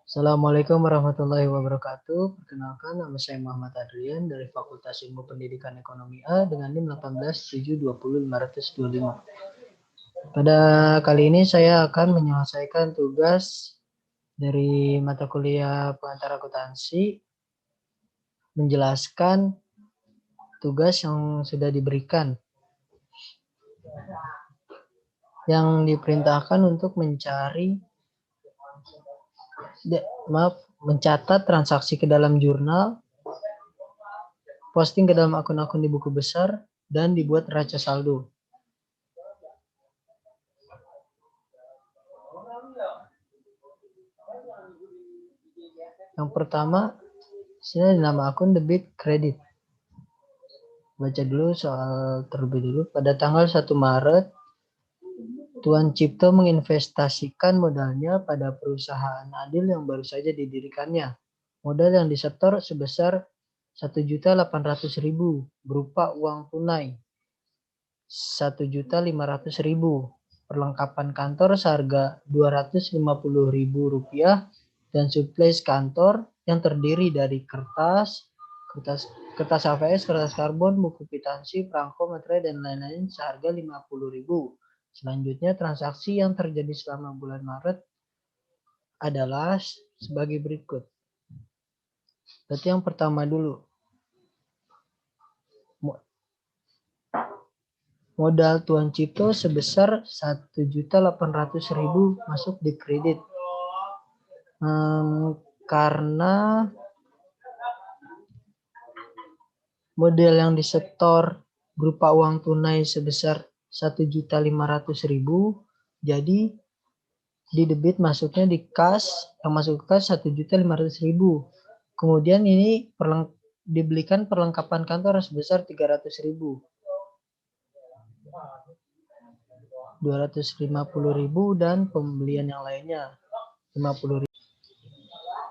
Assalamualaikum warahmatullahi wabarakatuh. Perkenalkan, nama saya Muhammad Adrian dari Fakultas Ilmu Pendidikan Ekonomi A dengan NIM 1870525. Pada kali ini saya akan menyelesaikan tugas dari mata kuliah pengantar akuntansi, menjelaskan tugas yang sudah diberikan, yang diperintahkan untuk mencatat transaksi ke dalam jurnal, posting ke dalam akun-akun di buku besar, dan dibuat neraca saldo. Yang pertama, sini nama akun debit kredit. Baca dulu soal terlebih dulu. Pada tanggal 1 Maret, Tuan Cipto menginvestasikan modalnya pada perusahaan adil yang baru saja didirikannya. Modal yang disetor sebesar 1.800.000 berupa uang tunai 1.500.000, perlengkapan kantor seharga Rp250.000 dan suplai kantor yang terdiri dari kertas AVS, kertas karbon, buku kwitansi, perangko, materai, dan lain-lain seharga Rp50.000. Selanjutnya, transaksi yang terjadi selama bulan Maret adalah sebagai berikut. Berarti yang pertama dulu. Modal Tuan Cipto sebesar 1.800.000 masuk di kredit. Karena modal yang disetor berupa uang tunai sebesar 1.500.000, jadi di debit masuknya di kas, yang masuk ke kas 1.500.000. Kemudian ini dibelikan perlengkapan kantor sebesar 300.000. 250.000 dan pembelian yang lainnya 50.000.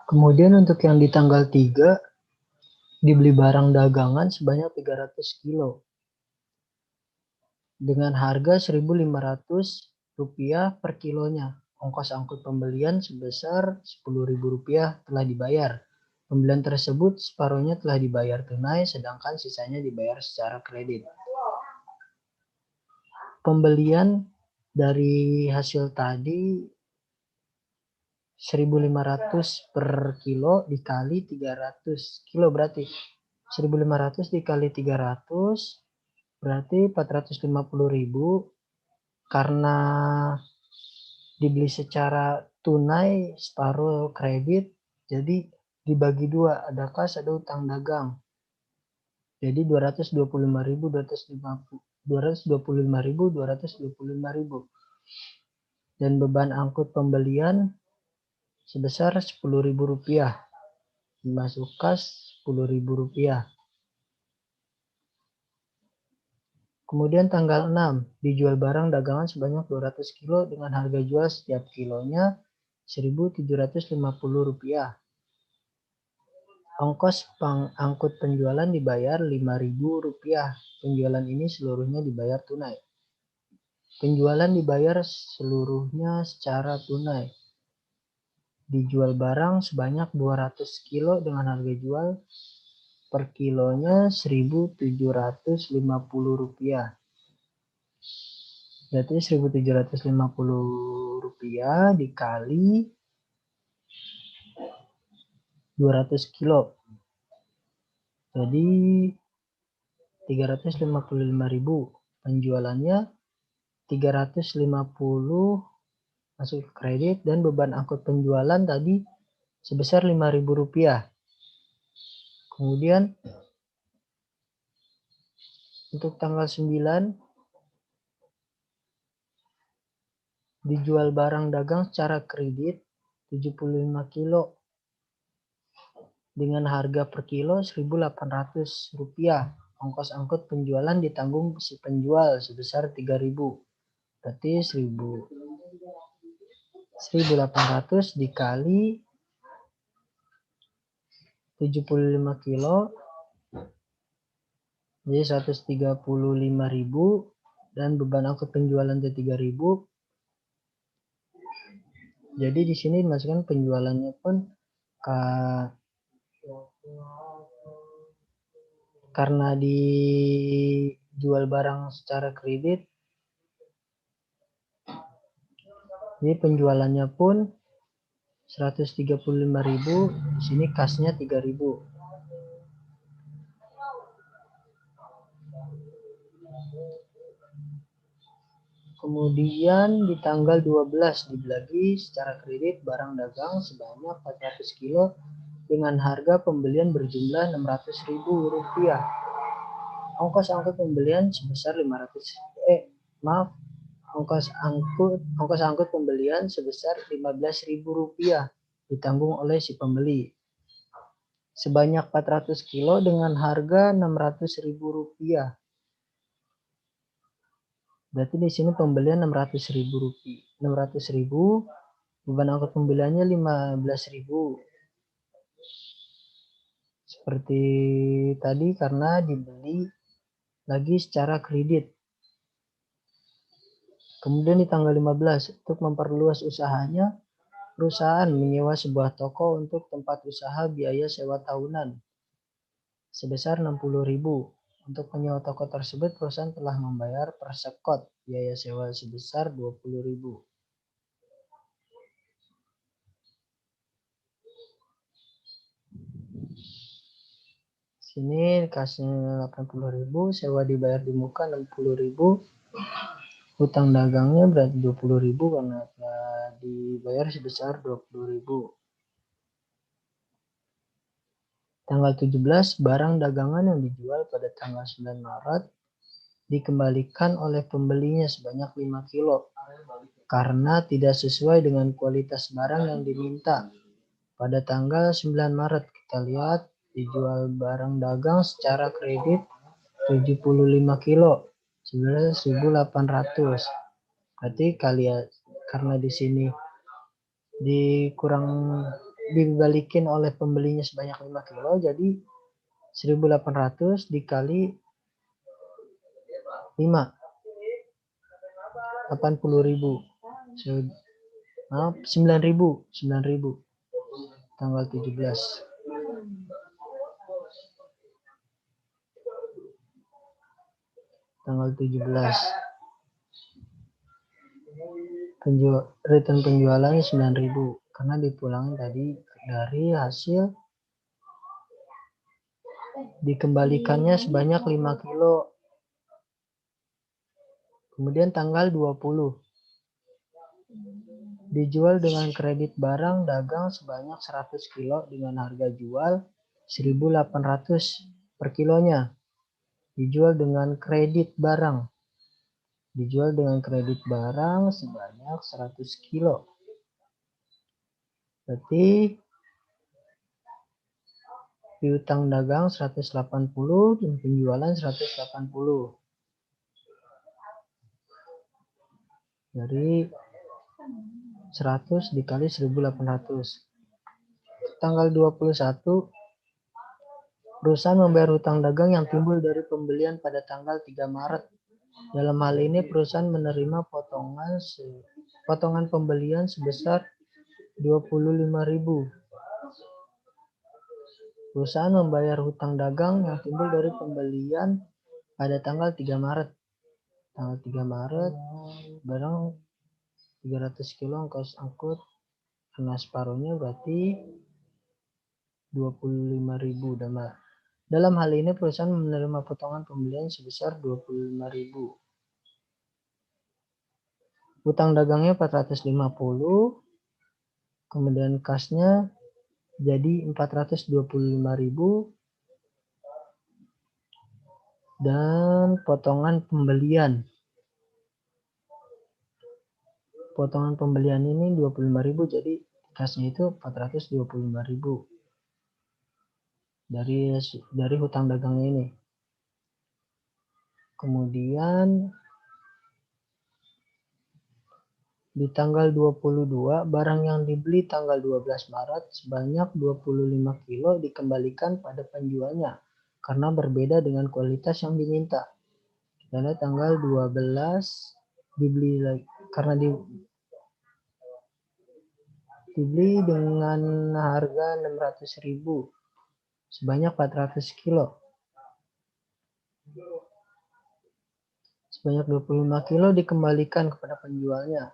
Kemudian untuk yang di tanggal 3 dibeli barang dagangan sebanyak 300 kilo dengan harga Rp1.500 per kilonya. Ongkos angkut pembelian sebesar Rp10.000 telah dibayar. Pembelian tersebut separuhnya telah dibayar tunai, sedangkan sisanya dibayar secara kredit. Pembelian dari hasil tadi 1.500 per kilo dikali 300 kilo, berarti 1.500 dikali 300 berarti 450.000. Karena dibeli secara tunai, separuh kredit, jadi dibagi dua, ada kas, ada utang dagang. Jadi 225.000, 225.000. Dan beban angkut pembelian sebesar Rp10.000. Masuk kas Rp10.000. Kemudian tanggal 6 dijual barang dagangan sebanyak 200 kilo dengan harga jual setiap kilonya Rp1.750. Ongkos angkut penjualan dibayar Rp5.000. Penjualan ini seluruhnya dibayar tunai. Penjualan dibayar seluruhnya secara tunai. Dijual barang sebanyak 200 kilo dengan harga jual per kilonya Rp1.750. Berarti Rp1.750 dikali 200 kilo. Jadi 355.000. Penjualannya 350 masuk kredit dan beban angkut penjualan tadi sebesar Rp5.000. Kemudian untuk tanggal 9 dijual barang dagang secara kredit 75 kilo dengan harga per kilo Rp1.800. Ongkos angkut penjualan ditanggung si penjual sebesar Rp3.000. Berarti 1.800 dikali 75 kilo jadi 135.000 dan beban angkut penjualan Rp3.000 Jadi di sini dimasukkan penjualannya pun karena dijual barang secara kredit, jadi penjualannya pun 135.000, di sini kasnya 3.000. Kemudian di tanggal 12 dibagi secara kredit barang dagang sebanyak 400 kilo dengan harga pembelian berjumlah Rp600.000. Ongkos angkut pembelian sebesar 500 maaf ongkos angkut pembelian sebesar Rp15.000 ditanggung oleh si pembeli. Sebanyak 400 kilo dengan harga Rp600.000. Berarti di sini pembelian Rp600.000. Beban angkut pembeliannya Rp15.000. Seperti tadi karena dibeli lagi secara kredit. Kemudian di tanggal 15 untuk memperluas usahanya, perusahaan menyewa sebuah toko untuk tempat usaha biaya sewa tahunan sebesar Rp60.000. Untuk menyewa toko tersebut, perusahaan telah membayar per sekot biaya sewa sebesar Rp20.000. Sini kasnya Rp80.000, sewa dibayar di muka Rp60.000, hutang dagangnya berarti Rp20.000 karena telah dibayar sebesar Rp20.000. Tanggal 17, barang dagangan yang dijual pada tanggal 9 Maret dikembalikan oleh pembelinya sebanyak 5 kilo karena tidak sesuai dengan kualitas barang yang diminta. Pada tanggal 9 Maret kita lihat dijual barang dagang secara kredit 75 kilo sebenarnya 1.800. Berarti karena di sini dibalikin oleh pembelinya sebanyak 5 kilo, jadi 1.800 dikali 5, 80.000. Maaf, 9.000. Tanggal 17. Tanggal 17. Return penjualannya 9.000 karena dipulangin tadi dari hasil dikembalikannya sebanyak 5 kilo. Kemudian tanggal 20 dijual dengan kredit barang dagang sebanyak 100 kilo dengan harga jual 1.800 per kilonya. Dijual dengan kredit barang. Dijual dengan kredit barang sebanyak 100 kilo. Berarti piutang dagang 180 dan penjualan 180. Dari 100 dikali 1.800. Tanggal 21 perusahaan membayar hutang dagang yang timbul dari pembelian pada tanggal 3 Maret. Dalam hal ini perusahaan menerima potongan pembelian sebesar 25.000. Perusahaan membayar hutang dagang yang timbul dari pembelian pada tanggal 3 Maret. Tanggal 3 Maret barang 300 kilo ongkos angkut karena separuhnya berarti 25.000. Dalam hal ini perusahaan menerima potongan pembelian sebesar 25.000. Hutang dagangnya 450, kemudian kasnya jadi 425.000 dan potongan pembelian. Potongan pembelian ini 25.000, jadi kasnya itu 425.000 dari hutang dagangnya ini. Kemudian di tanggal 22, barang yang dibeli tanggal 12 Maret sebanyak 25 kilo dikembalikan pada penjualnya karena berbeda dengan kualitas yang diminta. Kita lihat tanggal 12 dibeli lagi karena dibeli dengan harga 600.000 sebanyak 400 kilo. Sebanyak 25 kilo dikembalikan kepada penjualnya.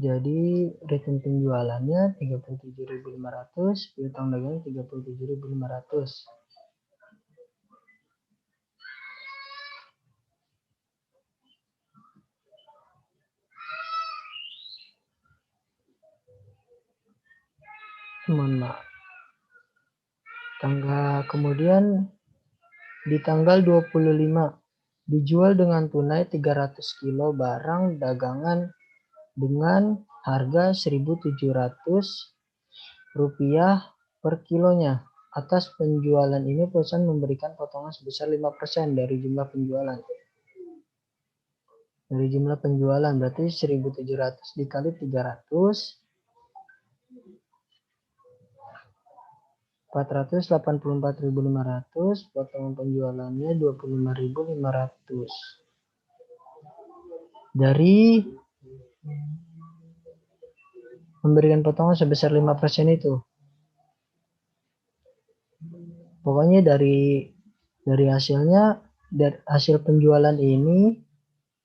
Jadi return penjualannya 37.500, piutang dagang 37.500. Mohon maaf. Kemudian di tanggal 25 dijual dengan tunai 300 kilo barang dagangan dengan harga 1.700 rupiah per kilonya. Atas penjualan ini perusahaan memberikan potongan sebesar 5% dari jumlah penjualan. Dari jumlah penjualan berarti 1.700 dikali 300, 484.500, potongan penjualannya 25.500. Dari memberikan potongan sebesar 5% itu. Pokoknya dari hasil penjualan ini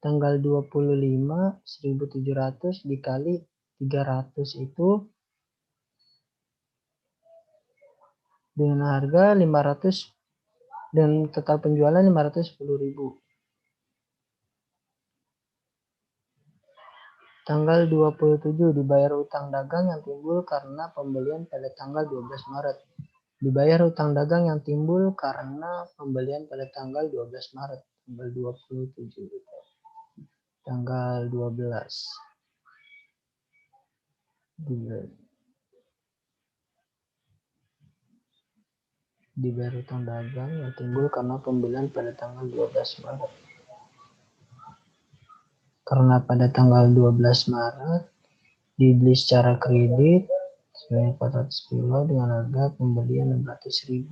tanggal 25 1.700 dikali 300 itu dengan harga 500 dan total penjualan 510.000. Tanggal 27 dibayar utang dagang yang timbul karena pembelian pada tanggal 12 Maret. Dibayar utang dagang yang timbul karena pembelian pada tanggal 12 Maret. Tanggal 27. Tanggal 12. Dibayar utang dagang yang timbul karena pembelian pada tanggal 12 Maret. Karena pada tanggal 12 Maret dibeli secara kredit sebanyak 400 kilo dengan harga pembelian 600.000.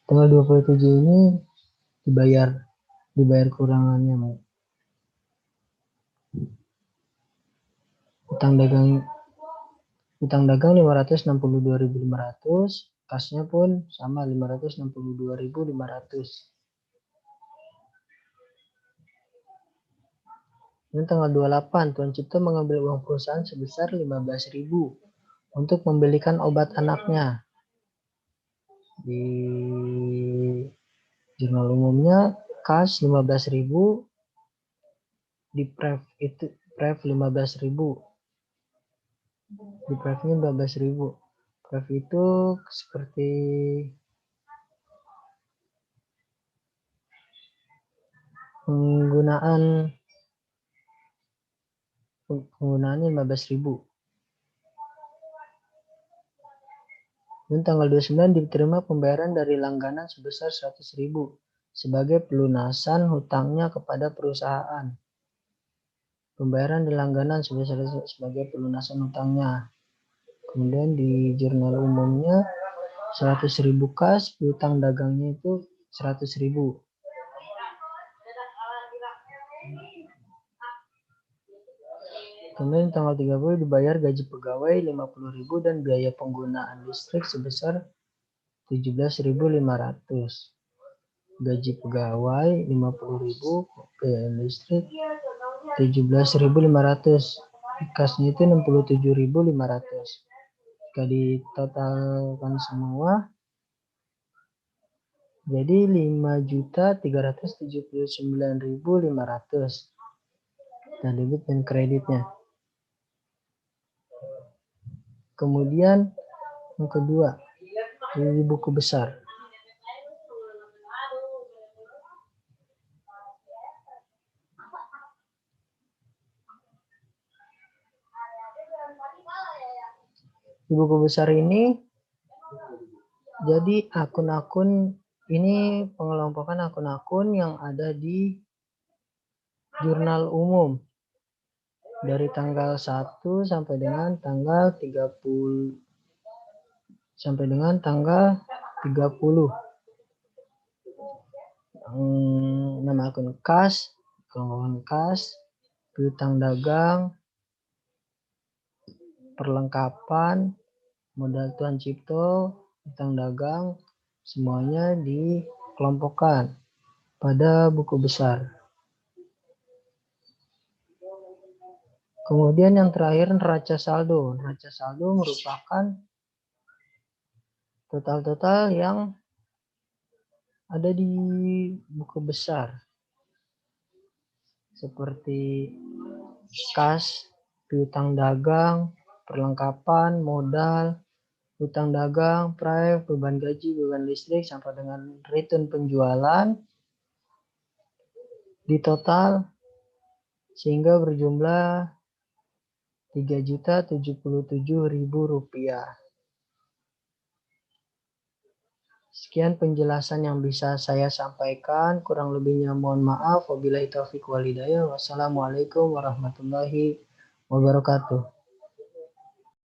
Tanggal 27 ini dibayar kurangannya. Utang dagang 562.500, kasnya pun sama 562.500. Dan tanggal 28 Tuan Cipto mengambil uang perusahaan sebesar 15.000 untuk membelikan obat anaknya. Di jurnal umumnya kas 15.000, di pref 15.000. Di prefnya 15.000. Pref itu seperti penggunaannya 15.000. Dan tanggal 29 diterima pembayaran dari langganan sebesar 100.000 sebagai pelunasan hutangnya kepada perusahaan. Pembayaran di langganan sebagai pelunasan hutangnya. Kemudian di jurnal umumnya 100.000 kas, hutang dagangnya itu 100.000. Kemudian tanggal 30 dibayar gaji pegawai 50.000 dan biaya penggunaan listrik sebesar 17.500. Gaji pegawai 50.000, biaya listrik 17.500. Kasnya itu 67.500. Jika ditotalkan semua jadi 5.379.500. Dan debit dan kreditnya. Kemudian yang kedua, di buku besar. Di buku besar ini, jadi akun-akun ini pengelompokan akun-akun yang ada di jurnal umum. dari tanggal 1 sampai dengan tanggal 30 sampai dengan tanggal 30. Nama akun kas, kelengkapan kas, piutang dagang, perlengkapan, modal Tuan Cipto, piutang dagang, semuanya dikelompokkan pada buku besar. Kemudian yang terakhir neraca saldo. Neraca saldo merupakan total-total yang ada di buku besar. Seperti kas, piutang dagang, perlengkapan, modal, hutang dagang, prive, beban gaji, beban listrik, sampai dengan return penjualan di total sehingga berjumlah Rp3.077.000. Sekian penjelasan yang bisa saya sampaikan. Kurang lebihnya mohon maaf. Wabillahi taufiq wal hidayah. Wassalamualaikum warahmatullahi wabarakatuh.